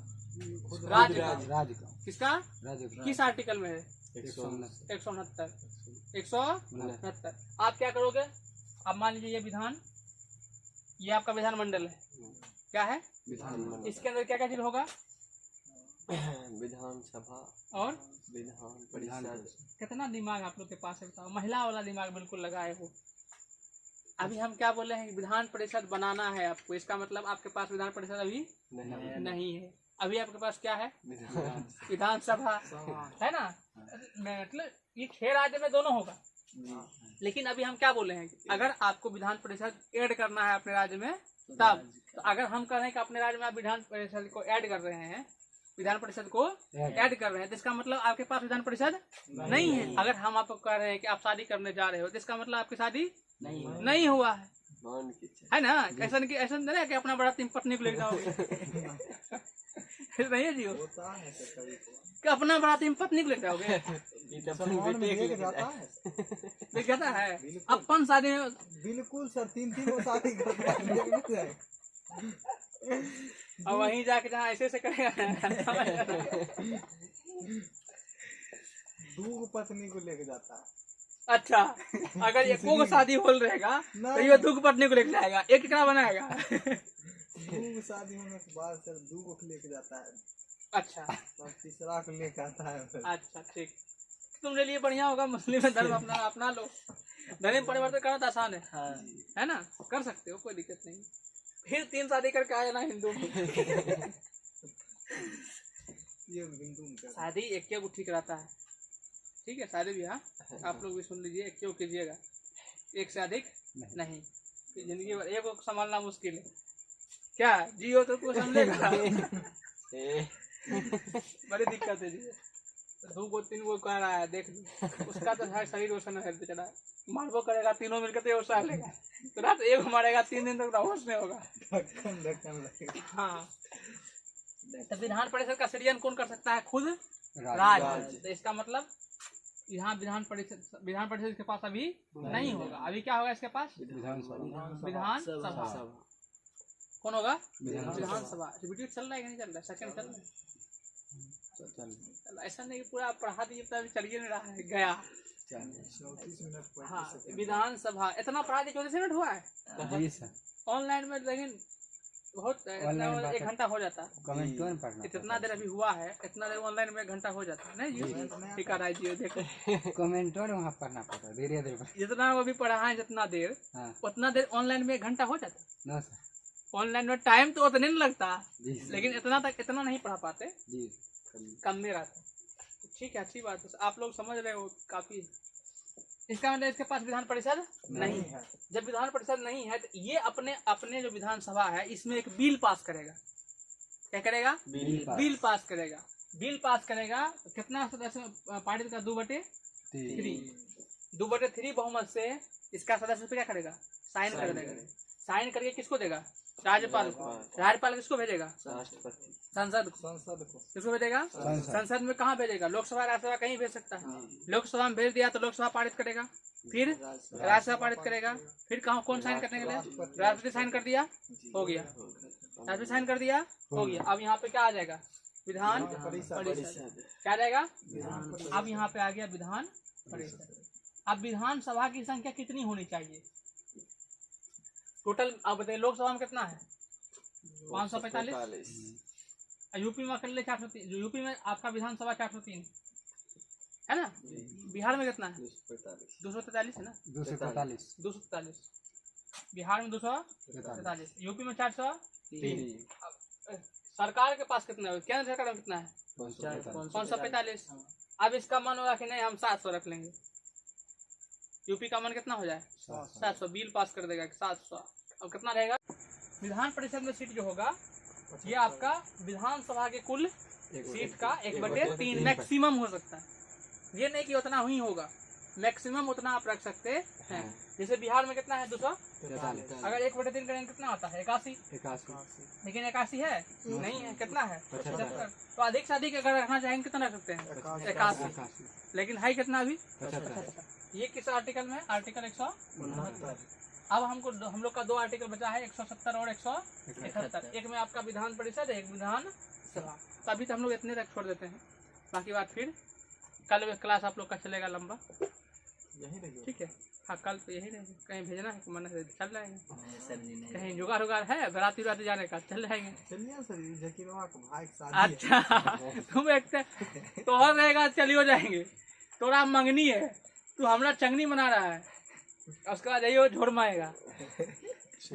राज्य का। किसका? किस आर्टिकल में है? 169। आप क्या करोगे? आप मान लीजिए ये विधान, ये आपका विधानमंडल है, क्या है? इसके अंदर क्या क्या चीज होगा? विधानसभा और विधान परिषद। कितना दिमाग आप लोग के पास है बताओ, महिला वाला दिमाग बिल्कुल लगाए हो। अभी हम क्या बोले हैं? विधान परिषद बनाना है आपको, इसका मतलब आपके पास विधान परिषद अभी नहीं है। अभी आपके पास क्या है? विधानसभा, है ना। मतलब ये 6 राज्य में दोनों होगा, लेकिन अभी हम क्या बोले हैं? अगर आपको विधान परिषद ऐड करना है अपने राज्य में, तब तो अगर हम कह रहे हैं कि अपने राज्य में आप विधान परिषद को ऐड कर रहे हैं, विधान परिषद को ऐड कर रहे हैं, तो इसका मतलब आपके पास विधान परिषद नहीं है। अगर हम आपको कह रहे हैं कि आप शादी करने जा रहे हो, तो इसका मतलब आपकी शादी नहीं हुआ है ना। ऐसा नहीं है कि अपना बड़ा तीन पत्नी को ले जाओगे नहीं है जी, कि अपना बड़ा तीन पत्नी को ले जाओगे, कहता है अपन शादी में। बिल्कुल सर, 3 को शादी करता है। और वहीं जाके जहाँ ऐसे करेगा 2 पत्नी को लेके जाता है। अच्छा, अगर ये को शादी होल रहेगा तो ये 2 पत्नी को लेके जाएगा, एक कितना बनाएगा? 2 शादी होने के बाद सर 2 को लेके जाता है। अच्छा, और तीसरा को लेके आता है। अच्छा ठीक, तुम्हारे लिए बढ़िया होगा। मुस्लिम में धर्म अपना लो, धर्म परिवर्तन करना तो आसान है ना, कर सकते हो, कोई दिक्कत नहीं। फिर 3 शादी करके आए ना हिंदू शादी एक क्या ठीक रहता है, ठीक है। शादी भी, हाँ आप लोग भी सुन लीजिए, एक क्यों कीजिएगा, एक से अधिक नहीं। जिंदगी भर एक को संभालना मुश्किल है, क्या जियो तो कोई समझेगा बड़ी दिक्कत है जी। 2 को 3 को कह रहा है, देख लो उसका तो है शरीर वैसा है बेचारा, मारबो करेगा, तीनों मिलकर तो होश लेगा, तो रात एक मारेगा, 3 दिन तक होश में होगा। हाँ, तो विधान परिषद का सृजन कौन कर सकता है? खुद राज्य। तो इसका मतलब यहाँ विधान परिषद के पास अभी नहीं होगा। अभी क्या होगा इसके पास? विधानसभा। कौन होगा? विधानसभा। वीडियो चल रहा है कि नहीं चल रहा है? सेकंड चल रहा है, ऐसा नहीं पूरा पढ़ा दीजिए, चलिए नहीं रहा है, गया। हाँ, विधानसभा इतना पढ़ा दिए, 34 मिनट हुआ है ऑनलाइन में, लेकिन बहुत Online 1 घंटा हो जाता है। कमेंट क्यों नहीं पढ़ना इतना देर अभी हुआ है, इतना देर ऑनलाइन में 1 घंटा हो जाता है नहीं जी। ठीक है जी, देखो कमेंट और वहाँ पढ़ना पड़ता है धीरे धीरे जितना वो अभी पढ़ा है जितना देर, हाँ उतना देर ऑनलाइन में 1 घंटा हो जाता है। नो सर ऑनलाइन में टाइम तो उतने नहीं लगता, जी सर, लेकिन इतना नहीं पढ़ा पाते, जी कम में रहता। ठीक है, अच्छी बात है, आप लोग समझ रहे हो काफी। इसका मतलब इसके पास विधान परिषद नहीं है। जब विधान परिषद नहीं है तो ये अपने अपने जो विधानसभा है इसमें एक बिल पास करेगा। क्या करेगा? बिल पास करेगा। बिल पास करेगा तो कितना सदस्य पार्टी का 2/3 2/3 बहुमत से इसका सदस्य क्या करेगा? साइन कर देगा। साइन करके किसको देगा? राज्यपाल को। राज्यपाल किसको भेजेगा? संसद को। किसको भेजेगा? संसद में। कहाँ भेजेगा? लोकसभा राज्यसभा कहीं भेज सकता है। लोकसभा में भेज दिया तो लोकसभा पारित करेगा, फिर राज्यसभा पारित करेगा, फिर कहाँ कौन साइन करने के लिए? राष्ट्रपति साइन कर दिया, हो गया। राष्ट्रपति साइन कर दिया, हो गया। अब यहाँ पे क्या आ जाएगा? विधान परिषद। क्या आ जाएगा? अब यहाँ पे आ गया विधान परिषद। अब विधानसभा की संख्या कितनी होनी चाहिए टोटल? अब बताइए, लोकसभा में कितना है? 545। यूपी में कर ले 403। यूपी में आपका विधानसभा 403 है ना? बिहार में कितना है? 243 है ना? 243। बिहार में 243, यूपी में 403। सरकार के पास कितना है? केंद्र सरकार में कितना है? 545। अब इसका मन होगा कि नहीं हम 700 रख लेंगे। यूपी का मन कितना हो जाए? 700। बिल पास कर देगा 700। अब कितना रहेगा? विधान परिषद में सीट जो होगा ये आपका विधानसभा के कुल सीट का 1/3 मैक्सिमम हो सकता है। ये नहीं कि उतना ही होगा, मैक्सिमम उतना आप रख सकते हैं। जैसे बिहार में कितना है? 243। अगर 1/3 करेंगे कितना आता है? 81। लेकिन 81 है नहीं है, कितना है? 75। तो अधिक से अधिक अगर रखना चाहेंगे कितना रख सकते हैं? 81। लेकिन है कितना अभी? 75। ये किस आर्टिकल में? आर्टिकल 169। अब हम लोग का 2 आर्टिकल बचा है, 170 और 171। एक में आपका विधान परिषद, एक विधान सभा। तो अभी तो हम लोग इतने तक छोड़ देते हैं, बाकी बात फिर कल क्लास आप लोग का चलेगा लंबा। ठीक है, हाँ कल तो यही रहेगा। कहीं भेजना है मन है चल जाएंगे, कहीं जुगाड़ उगाड़ है बराती जाने का चल जाएंगे। अच्छा तुम एक तो और रहेगा, चलियो जाएंगे। तोरा मंगनी है, तू हमरा चंगनी बना रहा है, उसके बाद यही झोड़ माएगा।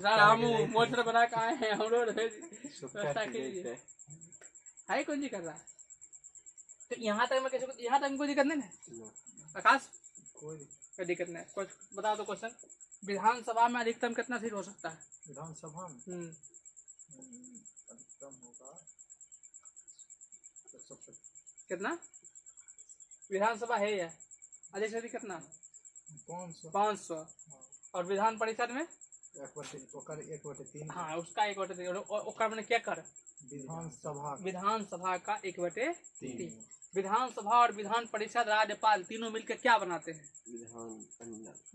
हम मोटर बना के आए हैं, हम लोग व्यवस्था के लिए है कौन जी कर रहा है। तो यहाँ तक मैं कैसे, यहाँ तक कोई दिक्कत नहीं है आकाश? कोई दिक्कत नहीं। कुछ बताओ तो क्वेश्चन। विधानसभा में अधिकतम कितना सीट हो सकता है? विधानसभा में अधिकतम होगा कितना? विधानसभा है या अधिक से अधिक कितना? 500। और विधान परिषद में 1/3। हाँ उसका 1/3। मैंने क्या कर? विधानसभा का 1/3। विधानसभा और विधान परिषद राज्यपाल तीनों मिलकर क्या बनाते हैं?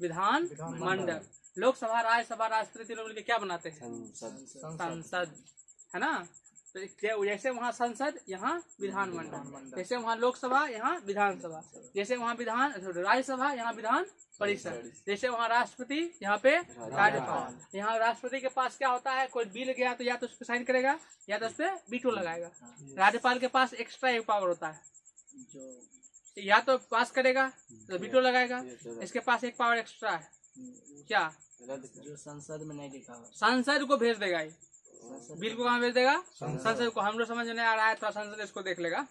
विधान मंडल। लोकसभा राज्यसभा राष्ट्रपति तीनों मिलकर क्या बनाते हैं? संसद, है ना? तो जैसे वहाँ संसद यहाँ विधानमंडल, जैसे वहाँ लोकसभा यहाँ विधानसभा, जैसे वहाँ विधान राज्यसभा यहाँ विधान परिषद, जैसे वहाँ राष्ट्रपति यहाँ पे राज्यपाल। यहाँ राष्ट्रपति के पास क्या होता है? कोई बिल गया तो या तो उस पर साइन करेगा या तो उस पर वीटो लगाएगा। राज्यपाल के पास एक्स्ट्रा एक पावर होता है, या तो पास करेगा तो वीटो लगाएगा। इसके पास एक पावर एक्स्ट्रा है, क्या? जो संसद में नहीं लिखा हो, संसद को भेज देगा। ये बिल को कहाँ भेज देगा? संसद को। हम लोग समझ नहीं आ रहा है तो संसद इसको देख लेगा।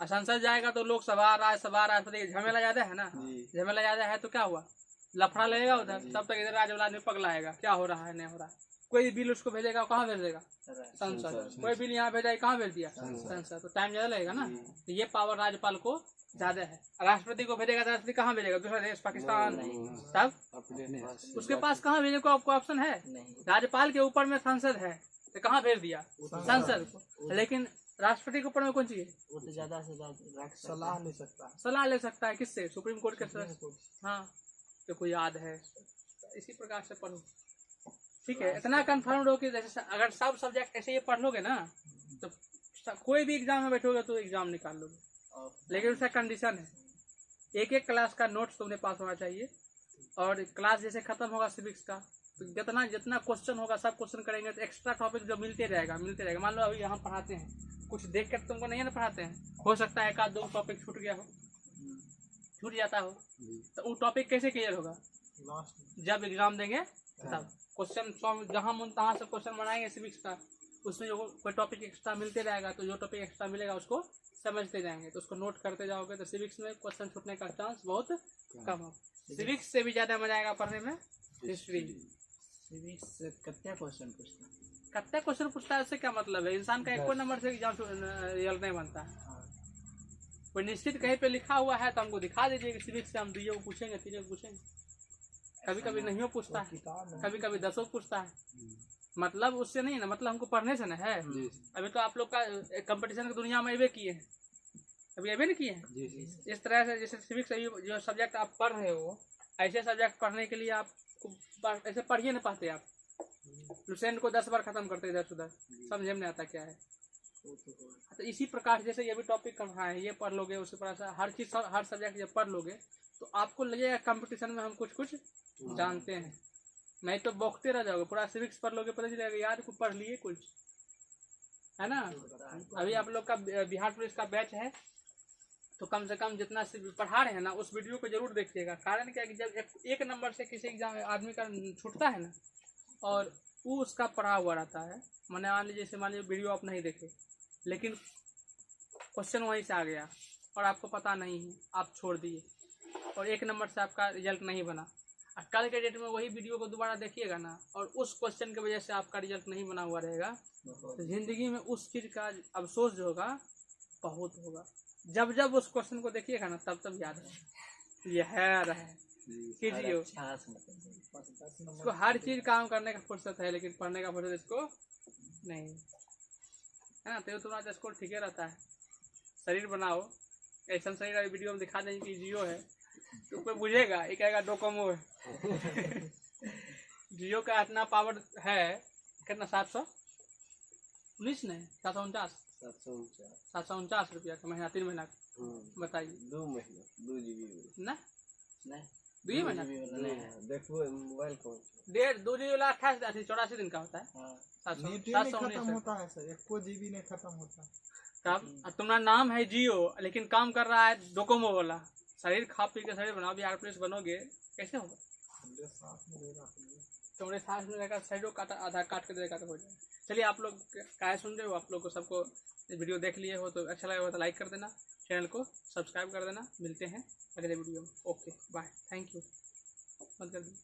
और संसद जाएगा तो लोकसभा राज्यसभा राष्ट्रपति झमेला ज्यादा है ना, झमेला ज्यादा है तो क्या हुआ? लफड़ा लगेगा उधर, तब तक इधर राज्य वाला आदमी पगलाएगा क्या हो रहा है नहीं हो रहा है। कोई बिल उसको भेजेगा, कहाँ भेज देगा? संसद। कोई बिल यहाँ भेजा, कहाँ भेज दिया? संसद। तो टाइम ज्यादा लगेगा ना, तो ये पावर राज्यपाल को ज्यादा है। राष्ट्रपति को भेजेगा तो राष्ट्रपति कहाँ भेजेगा? दूसरा देश पाकिस्तान। तब उसके पास कहाँ भेजने को आपको ऑप्शन है? राज्यपाल के ऊपर में संसद है तो कहाँ भेज दिया? संसद को। लेकिन राष्ट्रपति के ऊपर में कौन चाहिए? वो तो ज्यादा से ज्यादा सलाह ले सकता है। सलाह ले सकता है किससे? सुप्रीम कोर्ट के। हाँ तो कोई याद है, इसी प्रकार से पढ़ो। ठीक है, इतना कंफर्म हो कि जैसे अगर सब सब्जेक्ट ऐसे ये पढ़ लोगे ना तो कोई भी एग्जाम में बैठोगे तो एग्जाम निकाल लोगे। लेकिन उसका कंडीशन है, एक क्लास का नोट्स तुमने पास होना चाहिए। और क्लास जैसे खत्म होगा सिविक्स का तो जितना जितना क्वेश्चन होगा सब क्वेश्चन करेंगे तो एक्स्ट्रा टॉपिक जो मिलते रहेगा। मान लो अभी यहाँ पढ़ाते हैं, कुछ देख कर तुमको नहीं ना पढ़ाते हैं, हो सकता है एक आध दो टॉपिक छूट गया हो, छूट जाता हो, तो वो टॉपिक कैसे क्लियर होगा? लास्ट जब एग्जाम देंगे तब क्वेश्चन जहाँ मन तहाँ से क्वेश्चन बनाएंगे सिविक्स का, उसमें जो कोई टॉपिक एक्स्ट्रा मिलते रहेगा तो जो टॉपिक एक्स्ट्रा मिलेगा उसको समझते जाएंगे, तो उसको नोट करते जाओगे तो सिविक्स में क्वेश्चन छूटने का चांस बहुत कम हो। सिविक्स से भी ज़्यादा मजा आएगा पढ़ने में हिस्ट्री। सिविक्स से कितने क्वेश्चन पूछता है? कितने क्वेश्चन पूछता है उससे क्या मतलब है? इंसान का एक नंबर से एग्जाम रिजल्ट नहीं बनता है। कोई निश्चित कहीं पे लिखा हुआ है तो हमको दिखा दीजिए कि सिविक्स से हम 2 को पूछेंगे 3 को पूछेंगे। कभी कभी नहीं पूछता है, कभी कभी 10 पूछता है, मतलब उससे नहीं ना, मतलब हमको पढ़ने से ना है। अभी तो आप लोग का कंपटीशन की दुनिया में अवे किए हैं, अभी अवे नहीं किए हैं। इस तरह से जैसे सिविक्स जो सब्जेक्ट आप पढ़ रहे हो, ऐसे सब्जेक्ट पढ़ने के लिए आप ऐसे पढ़िए नहीं पाते। आप लुसेंट को 10 बार खत्म करते इधर उधर, समझे में नहीं आता क्या है। तो इसी प्रकार जैसे ये भी टॉपिक कर रहा है, ये पढ़ लोगे, उसके बाद हर चीज हर सब्जेक्ट जब पढ़ लोगे तो आपको लगेगा कंपटीशन में हम कुछ कुछ जानते हैं, नहीं तो बौखते रह जाओगे। पूरा सिविक्स पढ़ लोगे, पता चलेगा यार कुछ पढ़ लिए कुछ, है ना। अभी आप लोग का बिहार पुलिस का बैच है, तो कम से कम जितना पढ़ा रहे हैं ना उस वीडियो को जरूर देखिएगा। कारण क्या है कि जब एक नंबर से किसी एग्जाम आदमी का छूटता है ना, और वो उसका पढ़ा हुआ रहता है, मैंने मान लीजिए वीडियो आप नहीं देखे लेकिन क्वेश्चन वहीं से आ गया और आपको पता नहीं है, आप छोड़ दिए और 1 नंबर से आपका रिजल्ट नहीं बना, और कल के डेट में वही वीडियो को दोबारा देखिएगा ना और उस क्वेश्चन की वजह से आपका रिजल्ट नहीं बना हुआ रहेगा, तो जिंदगी में उस चीज़ का अफसोस जो होगा बहुत होगा। जब जब उस क्वेश्चन को देखिएगा ना तब तब याद है ये है रहे कीजिए। इसको हर चीज़ काम करने का फुर्सत है लेकिन पढ़ने का फुर्सत इसको नहीं है ना। तो तुम्हारा स्कोर ठीक रहता है। शरीर बनाओ, ऐसा शरीर अभी वीडियो में दिखा देंगे कि जियो है तो कोई बुझेगा, ये कहेगा डोकोमो है। जियो का इतना पावर है कितना, 719 नहीं 749 रुपया का महीना, 3 महीना का। बताइए 2 महीना 2 GB ना, नहीं 2 महीना देखो मोबाइल कौन 2 GB वाला 84 दिन का होता है। हाँ। 719 खत्म होता है सर, 1 GB नहीं खत्म होता। तब तुम्हारा नाम है जियो लेकिन काम कर रहा है डोकोमो वाला। शरीर खा पी के शरीर बनाओ, बिहार पुलिस बनोगे कैसे होगा? तुम्हारे साथ में रहेगा, शरीरों काटा आधा काट के देगा तो हो जाएगा। चलिए आप लोग क्या सुन रहे हो, आप लोग को सबको वीडियो देख लिए हो तो अच्छा लगा हो तो लाइक कर देना, चैनल को सब्सक्राइब कर देना। मिलते हैं अगले वीडियो में। Okay bye, thank you. बंद कर दीजिए।